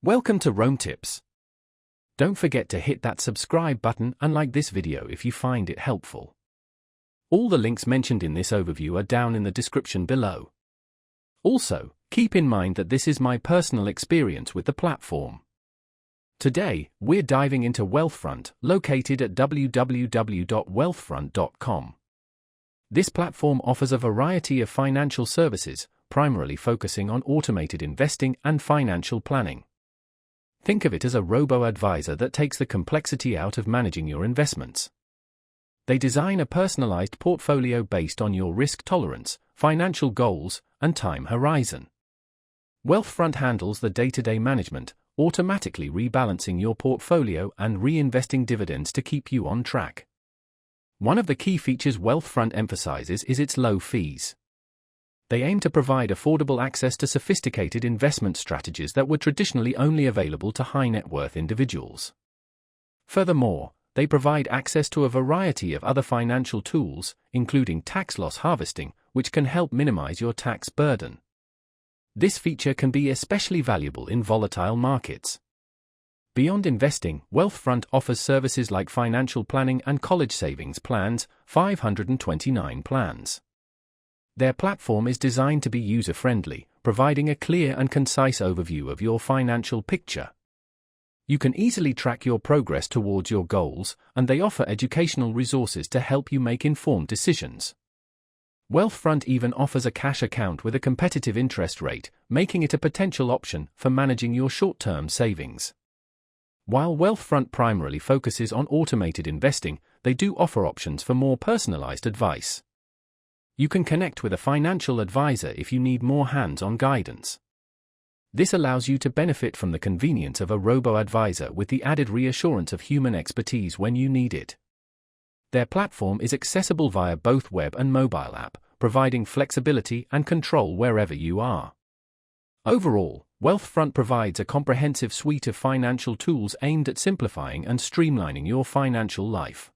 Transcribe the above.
Welcome to Rome Tips. Don't forget to hit that subscribe button and like this video if you find it helpful. All the links mentioned in this overview are down in the description below. Also, keep in mind that this is my personal experience with the platform. Today, we're diving into Wealthfront, located at www.wealthfront.com. This platform offers a variety of financial services, primarily focusing on automated investing and financial planning. Think of it as a robo-advisor that takes the complexity out of managing your investments. They design a personalized portfolio based on your risk tolerance, financial goals, and time horizon. Wealthfront handles the day-to-day management, automatically rebalancing your portfolio and reinvesting dividends to keep you on track. One of the key features Wealthfront emphasizes is its low fees. They aim to provide affordable access to sophisticated investment strategies that were traditionally only available to high-net-worth individuals. Furthermore, they provide access to a variety of other financial tools, including tax loss harvesting, which can help minimize your tax burden. This feature can be especially valuable in volatile markets. Beyond investing, Wealthfront offers services like financial planning and college savings plans, 529 plans. Their platform is designed to be user-friendly, providing a clear and concise overview of your financial picture. You can easily track your progress towards your goals, and they offer educational resources to help you make informed decisions. Wealthfront even offers a cash account with a competitive interest rate, making it a potential option for managing your short-term savings. While Wealthfront primarily focuses on automated investing, they do offer options for more personalized advice. You can connect with a financial advisor if you need more hands-on guidance. This allows you to benefit from the convenience of a robo-advisor with the added reassurance of human expertise when you need it. Their platform is accessible via both web and mobile app, providing flexibility and control wherever you are. Overall, Wealthfront provides a comprehensive suite of financial tools aimed at simplifying and streamlining your financial life.